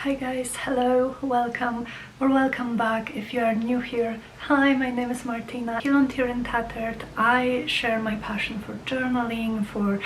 Hi guys, hello, welcome or welcome back if you are new here. Hi, my name is Martyna. Teal and Tattered. I share my passion for journaling, for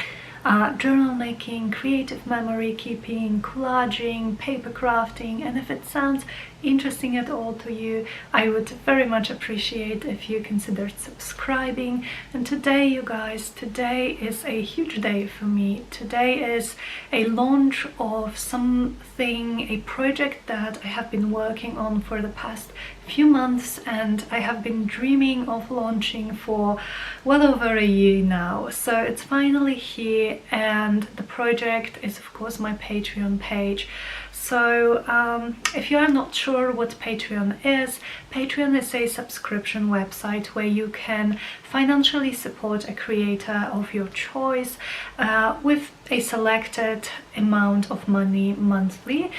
journal making, creative memory keeping, collaging, paper crafting, and if it sounds interesting at all to you, I would very much appreciate if you considered subscribing. And today, you guys, today is a huge day for me. Today is a launch of something, a project that I have been working on for the past few months, and I have been dreaming of launching for well over a year now. So it's finally here, and the project is of course my Patreon page. So if you are not sure what Patreon is a subscription website where you can financially support a creator of your choice with a selected amount of money monthly,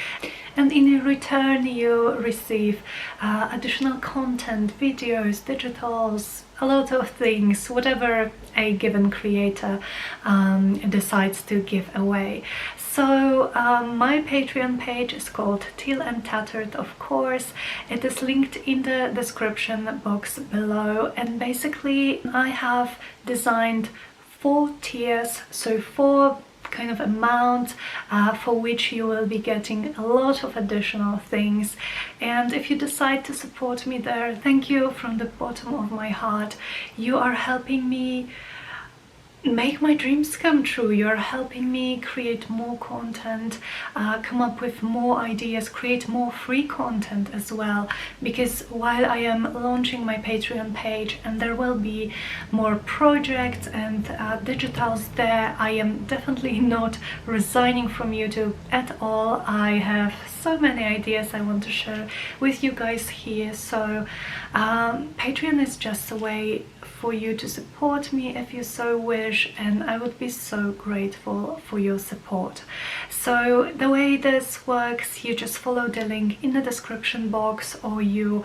and in return you receive additional content, videos, digitals, a lot of things, whatever a given creator decides to give away. So my Patreon page is called Teal and Tattered, of course. It is linked in the description box below, and basically I have designed 4 tiers, so 4 kind of amount for which you will be getting a lot of additional things. And if you decide to support me there, thank you from the bottom of my heart. You are helping me make my dreams come true. You're helping me create more content, come up with more ideas, create more free content as well, because while I am launching my Patreon page and there will be more projects and digitals there, I am definitely not resigning from YouTube at all. I have so many ideas I want to share with you guys here. So Patreon is just a way for you to support me if you so wish, and I would be so grateful for your support. So the way this works, you just follow the link in the description box, or you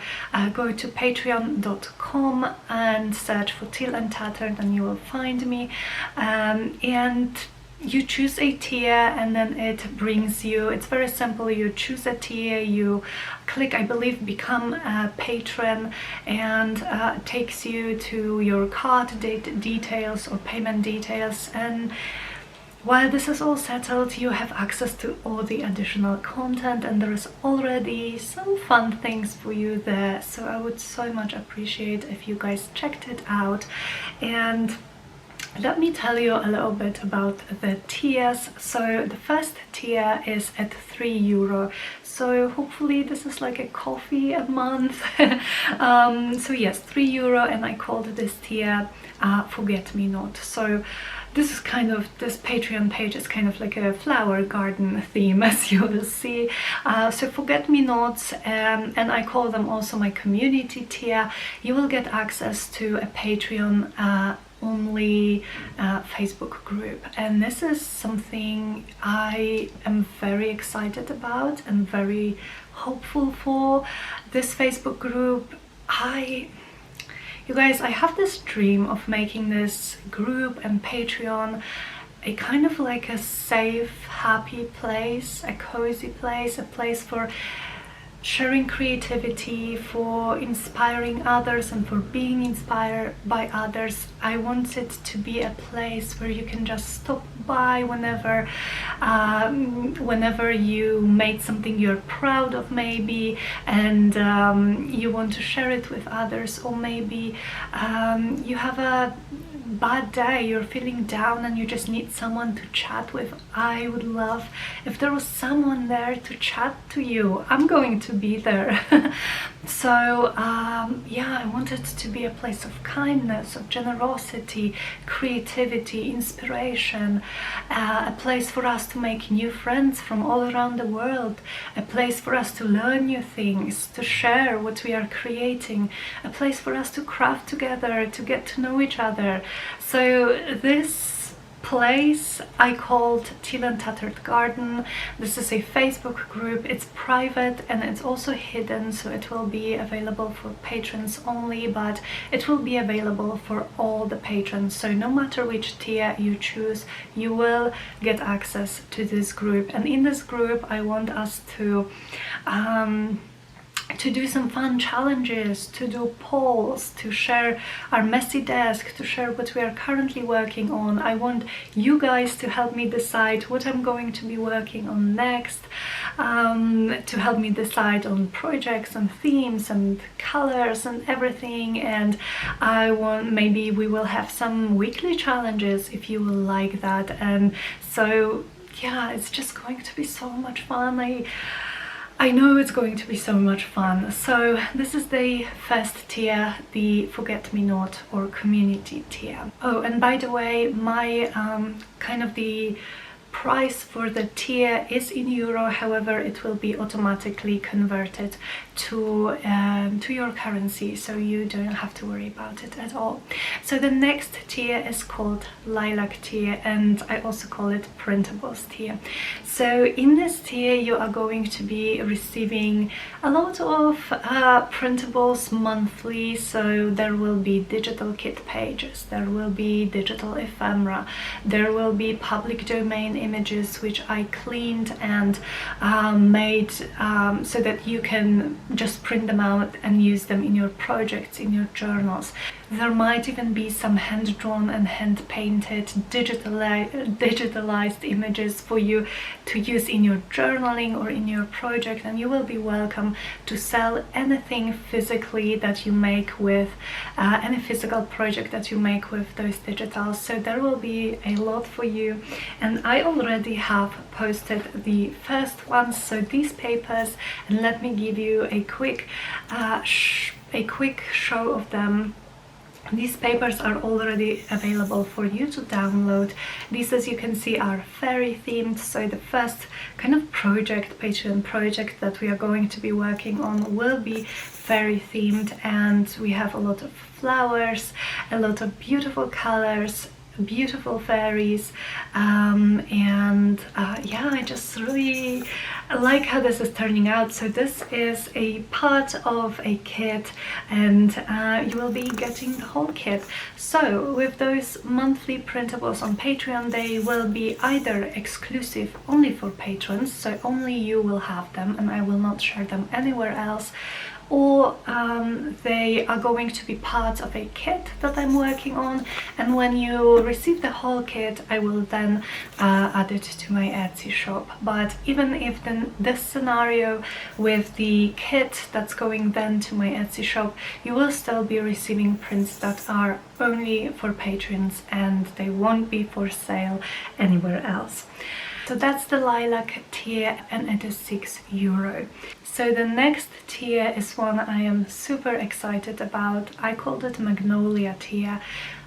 go to patreon.com and search for Teal and Tattered and you will find me, and you choose a tier, and then it brings you, it's very simple, you choose a tier, you click, I believe, become a patron, and it takes you to your card details or payment details, and while this is all settled, you have access to all the additional content, and there is already some fun things for you there. So I would so much appreciate if you guys checked it out. And let me tell you a little bit about the tiers. So the first tier is at €3. So hopefully this is like a coffee a month. So yes, €3, and I called this tier Forget Me Not. So this is kind of, this Patreon page is kind of like a flower garden theme, as you will see. So Forget Me Nots, and I call them also my community tier. You will get access to a Patreon only Facebook group, and this is something I am very excited about and very hopeful for. This Facebook group, you guys, I have this dream of making this group and Patreon a kind of like a safe, happy place, a cozy place, a place for sharing creativity, for inspiring others and for being inspired by others. I want it to be a place where you can just stop by whenever you made something you're proud of maybe, and you want to share it with others, or maybe you have a bad day, you're feeling down and you just need someone to chat with. I would love if there was someone there to chat to you. I'm going to be there. So yeah, I want it to be a place of kindness, of generosity, creativity, inspiration, a place for us to make new friends from all around the world, a place for us to learn new things, to share what we are creating, a place for us to craft together, to get to know each other. So this place I called Teal and Tattered Garden. This is a Facebook group. It's private and it's also hidden, so it will be available for patrons only, but it will be available for all the patrons. So no matter which tier you choose, you will get access to this group. And in this group I want us to do some fun challenges, to do polls, to share our messy desk, to share what we are currently working on. I want you guys to help me decide what I'm going to be working on next, to help me decide on projects and themes and colors and everything. And I want, maybe we will have some weekly challenges if you will like that. And so yeah, it's just going to be so much fun. I know it's going to be so much fun. So this is the first tier, the Forget Me Not or community tier. Oh, and by the way, my kind of the price for the tier is in euro, however it will be automatically converted to your currency, so you don't have to worry about it at all. So the next tier is called Lilac tier, and I also call it Printables tier. So in this tier you are going to be receiving a lot of printables monthly. So there will be digital kit pages, there will be digital ephemera, there will be public domain images which I cleaned and made so that you can just print them out and use them in your projects, in your journals. There might even be some hand-drawn and hand-painted digitalized images for you to use in your journaling or in your project, and you will be welcome to sell anything physically that you make with any physical project that you make with those digitals. So there will be a lot for you, and I already have posted the first ones, so these papers, and let me give you a quick show of them. These papers are already available for you to download. These, as you can see, are fairy themed. So the first kind of project, Patreon project that we are going to be working on will be fairy themed, and we have a lot of flowers, a lot of beautiful colors, beautiful fairies, yeah, I just really like how this is turning out. So this is a part of a kit, and you will be getting the whole kit. So with those monthly printables on Patreon, they will be either exclusive only for patrons, so only you will have them and I will not share them anywhere else, or they are going to be part of a kit that I'm working on, and when you receive the whole kit I will then add it to my Etsy shop. But even if this scenario with the kit that's going then to my Etsy shop, you will still be receiving prints that are only for patrons and they won't be for sale anywhere else. So that's the Lilac tier, and it is €6. So the next tier is one I am super excited about. I called it Magnolia tier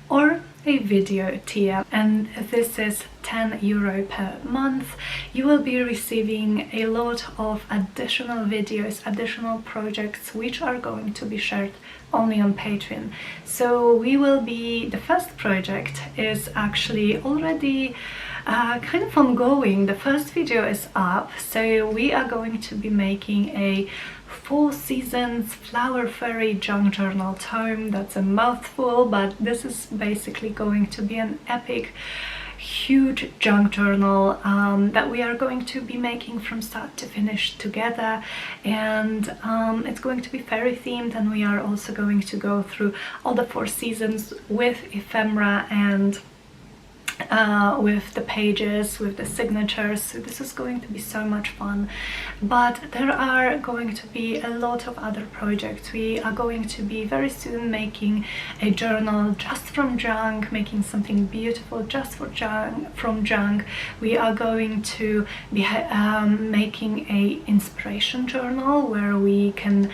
or a video tier, and this is €10 per month. You will be receiving a lot of additional videos, additional projects which are going to be shared only on Patreon. So the first project is actually already kind of ongoing. The first video is up, so we are going to be making a 4 seasons flower fairy junk journal tome. That's a mouthful, but this is basically going to be an epic, huge junk journal that we are going to be making from start to finish together, and it's going to be fairy themed, and we are also going to go through all the 4 seasons with ephemera and with the pages, with the signatures. So this is going to be so much fun. But there are going to be a lot of other projects. We are going to be very soon making a journal just from junk, making something beautiful just for from junk. We are going to be making a inspiration journal where we can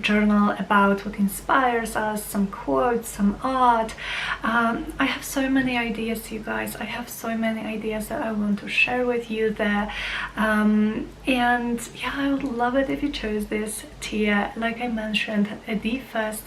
journal about what inspires us, some quotes, some art. I have so many ideas ideas, you guys. I have so many ideas that I want to share with you there, and yeah, I would love it if you chose this tier. Like I mentioned, the first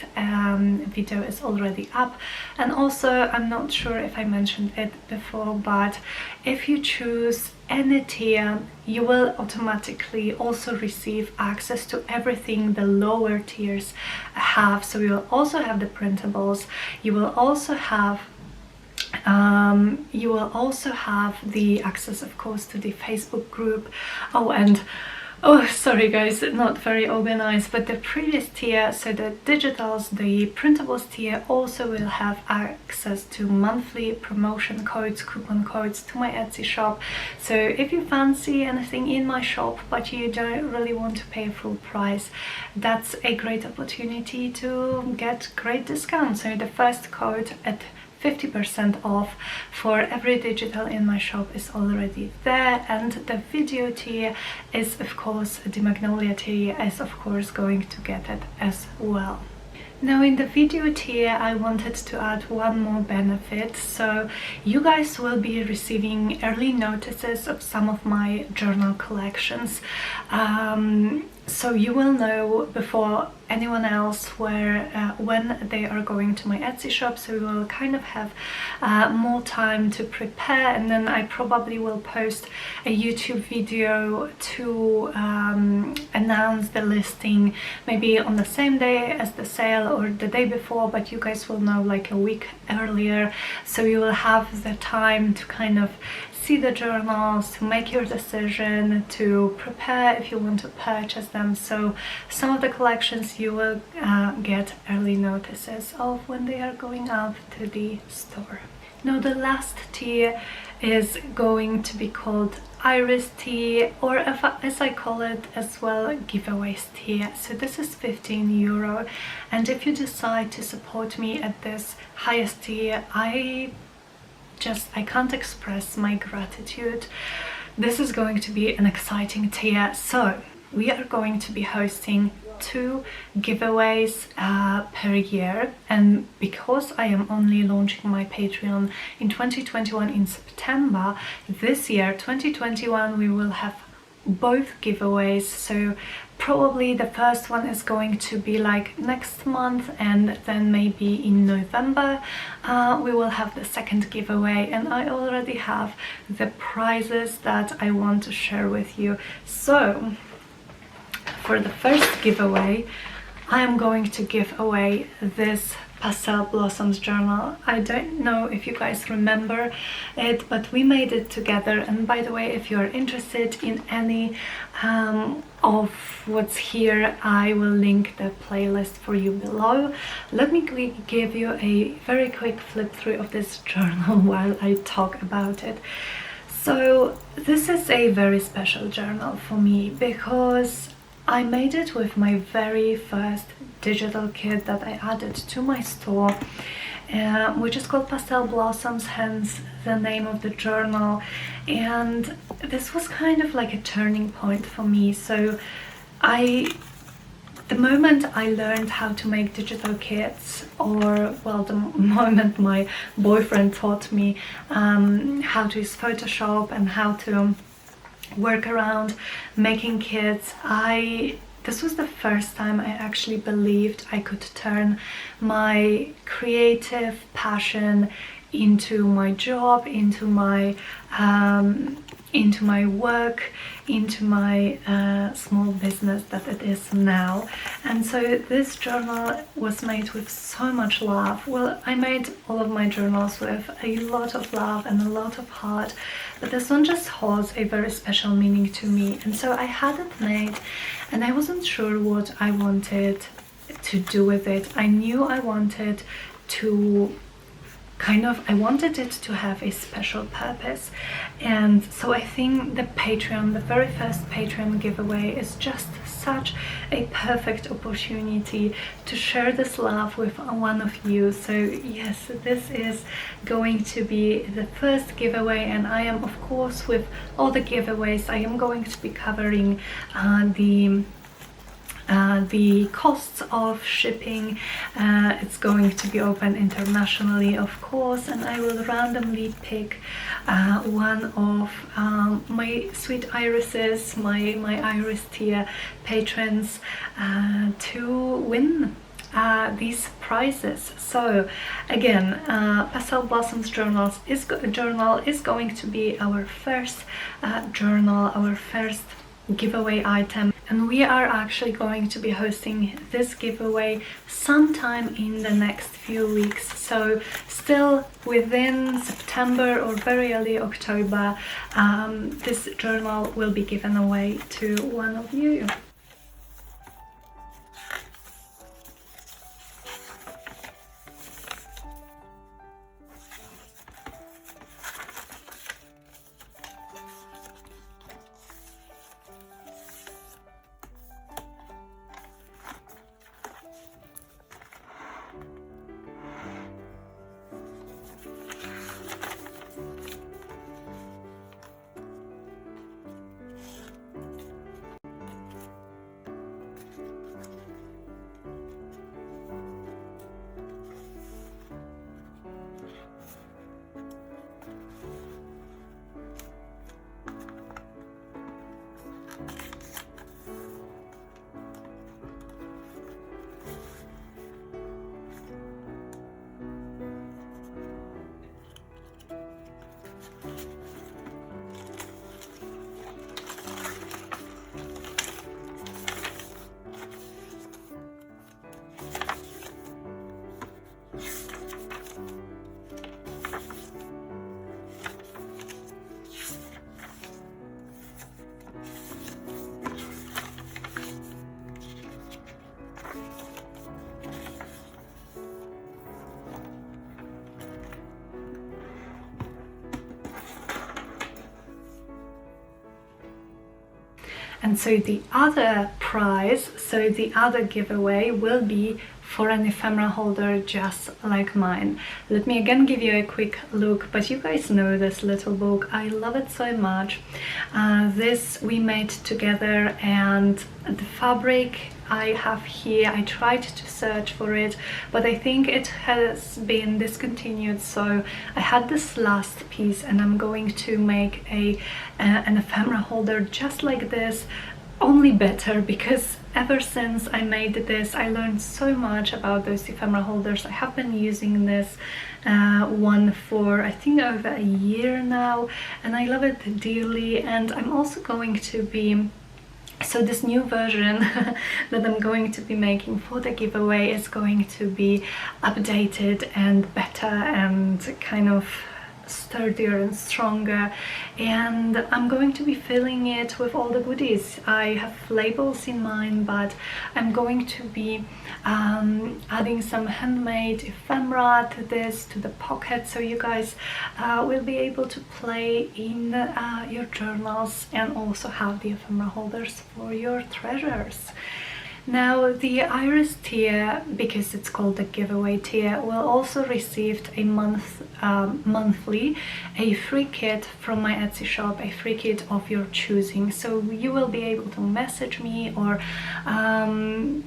video is already up, and also I'm not sure if I mentioned it before, but if you choose any tier, you will automatically also receive access to everything the lower tiers have. So you will also have the printables, you will also have the access, of course, to the Facebook group. Oh, sorry guys, not very organized, but the previous tier, so the digitals, the printables tier, also will have access to monthly promotion codes, coupon codes to my Etsy shop. So if you fancy anything in my shop but you don't really want to pay full price, that's a great opportunity to get great discounts. So the first code at 50% off for every digital in my shop is already there, and the video tier is, of course, the Magnolia tier is of course going to get it as well. Now in the video tier, I wanted to add one more benefit. So you guys will be receiving early notices of some of my journal collections. So you will know before anyone else when they are going to my Etsy shop, so we will kind of have more time to prepare, and then I probably will post a YouTube video to announce the listing maybe on the same day as the sale or the day before, but you guys will know like a week earlier, so you will have the time to kind of see the journals, to make your decision, to prepare if you want to purchase them. So some of the collections you will get early notices of when they are going out to the store. Now the last tier is going to be called Iris tier, or as I call it as well, giveaways tier. So this is €15, and if you decide to support me at this highest tier, I can't express my gratitude. This is going to be an exciting tier. So we are going to be hosting 2 giveaways per year, and because I am only launching my Patreon in 2021 in September, this year 2021 we will have both giveaways. So probably the first one is going to be like next month, and then maybe in November we will have the second giveaway, and I already have the prizes that I want to share with you. So for the first giveaway, I am going to give away this Pastel Blossoms journal. I don't know if you guys remember it, but we made it together. And by the way, if you're interested in any of what's here, I will link the playlist for you below. Let me give you a very quick flip through of this journal while I talk about it. So this is a very special journal for me because I made it with my very first digital kit that I added to my store, which is called Pastel Blossoms, hence the name of the journal. And this was kind of like a turning point for me. So the moment I learned how to make digital kits, or well, the moment my boyfriend taught me how to use Photoshop and how to work around making kits, this was the first time I actually believed I could turn my creative passion into my job, into my work, into my small business that it is now. And so this journal was made with so much love. Well, I made all of my journals with a lot of love and a lot of heart, but this one just holds a very special meaning to me. And so I had it made, and I wasn't sure what I wanted to do with it. I knew I wanted to I wanted it to have a special purpose, and so I think the very first Patreon giveaway is just such a perfect opportunity to share this love with one of you. So yes, this is going to be the first giveaway, and I am, of course, with all the giveaways, I am going to be covering the costs of shipping. It's going to be open internationally, of course, and I will randomly pick one of my sweet irises, my iris tier patrons, to win these prizes. So again, Pastel Blossoms journal is going to be our first journal, our first giveaway item, and we are actually going to be hosting this giveaway sometime in the next few weeks. So still within September or very early October, this journal will be given away to one of you. And so the other prize, so the other giveaway will be for an ephemera holder just like mine. Let me again give you a quick look, but you guys know this little book. I love it so much. This we made together, and the fabric I have here, I tried to search for it, but I think it has been discontinued, so I had this last piece, and I'm going to make an ephemera holder just like this, only better, because ever since I made this I learned so much about those ephemera holders. I have been using this one for I think over a year now, and I love it dearly. And I'm also going to be, so this new version that I'm going to be making for the giveaway is going to be updated and better and kind of sturdier and stronger, and I'm going to be filling it with all the goodies. I have labels in mind, but I'm going to be adding some handmade ephemera to this, to the pocket, so you guys will be able to play in your journals and also have the ephemera holders for your treasures. Now the Iris tier, because it's called the giveaway tier, will also receive a monthly a free kit from my Etsy shop, a free kit of your choosing. So you will be able to message me, or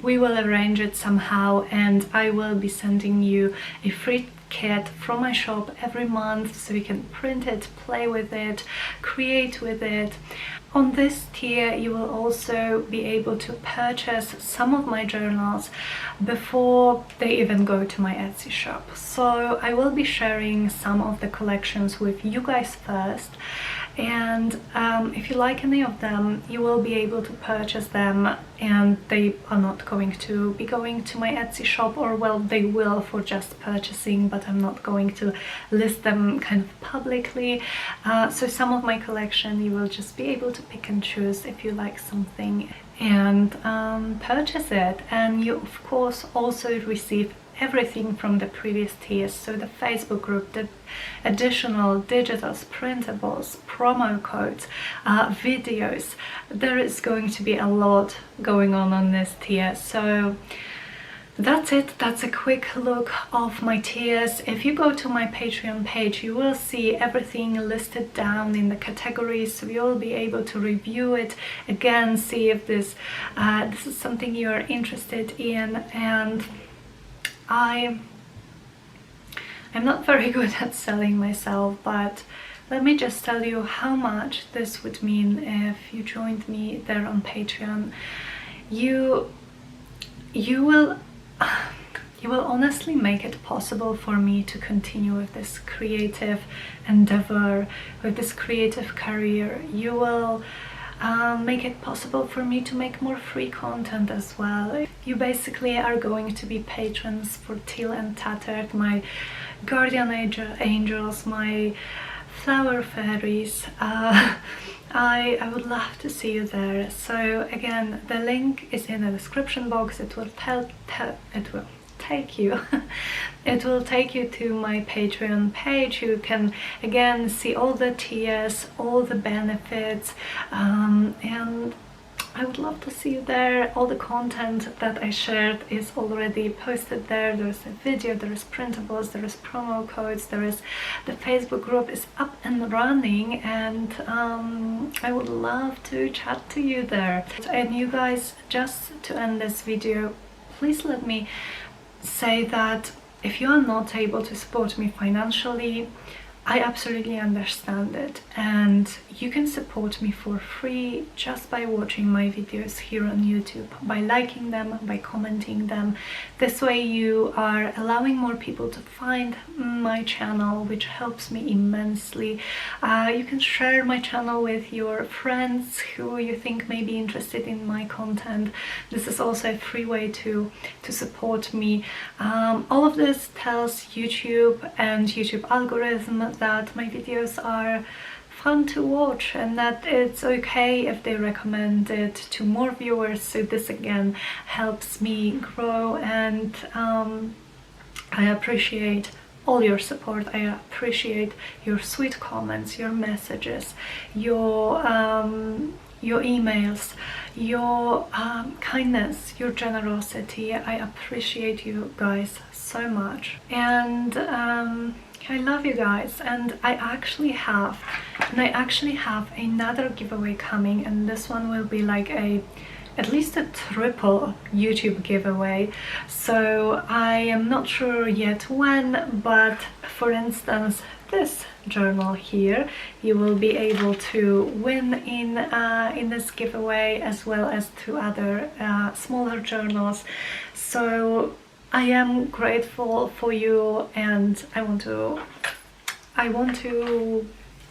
we will arrange it somehow, and I will be sending you a free kit from my shop every month, so you can print it, play with it, create with it. On this tier you will also be able to purchase some of my journals before they even go to my Etsy shop. So I will be sharing some of the collections with you guys first, and if you like any of them you will be able to purchase them, and they are not going to be going to my Etsy shop, or well, they will for just purchasing, but I'm not going to list them kind of publicly. So some of my collection you will just be able to pick and choose if you like something and purchase it. And you of course also receive everything from the previous tiers, so the Facebook group, the additional digitals, printables, promo codes, videos. There is going to be a lot going on this tier, so that's it. That's a quick look of my tiers. If you go to my Patreon page, you will see everything listed down in the categories, so you'll be able to review it again, see if this is something you're interested in. And I'm not very good at selling myself, but let me just tell you how much this would mean if you joined me there on Patreon. You will honestly make it possible for me to continue with this creative endeavor, with this creative career. You will make it possible for me to make more free content as well. You basically are going to be patrons for Teal and Tattered, my guardian angels, my flower fairies. I would love to see you there. So again, the link is in the description box. It will take you it will take you to my Patreon page. You can again see all the tiers, all the benefits, and I would love to see you there. All the content that I shared is already posted there. There's a video, there is printables, there is promo codes, there is the Facebook group is up and running, and I would love to chat to you there. And you guys, just to end this video, please let me say that if you are not able to support me financially, I absolutely understand it, and you can support me for free just by watching my videos here on YouTube, by liking them, by commenting them. This way you are allowing more people to find my channel, which helps me immensely. You can share my channel with your friends who you think may be interested in my content. This is also a free way to support me. All of this tells YouTube and YouTube algorithm that my videos are fun to watch, and that it's okay if they recommend it to more viewers. So this again helps me grow, and I appreciate all your support. I appreciate your sweet comments, your messages, your emails, your kindness, your generosity. I appreciate you guys so much, and I love you guys. And I actually have another giveaway coming, and this one will be like at least a triple YouTube giveaway. So I am not sure yet when, but for instance, this journal here, you will be able to win in this giveaway, as well as two other smaller journals. So I am grateful for you, and I want to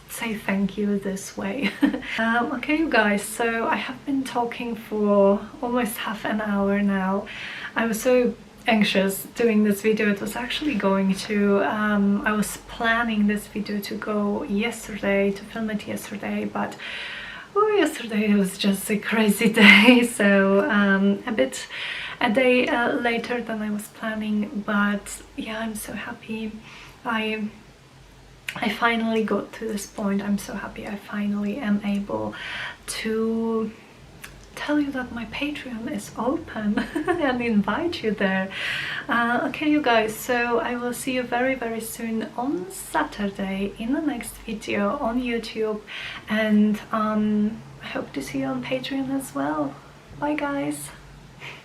say thank you this way. Okay, you guys, so I have been talking for almost half an hour now. I was so anxious doing this video. It was actually going to I was planning this video to go yesterday, to film it yesterday, but yesterday was just a crazy day, so a day later than I was planning. But yeah, I'm so happy I finally got to this point. I'm so happy I finally am able to tell you that my Patreon is open and invite you there. Okay, you guys, so I will see you very, very soon on Saturday in the next video on YouTube, and I hope to see you on Patreon as well. Bye, guys.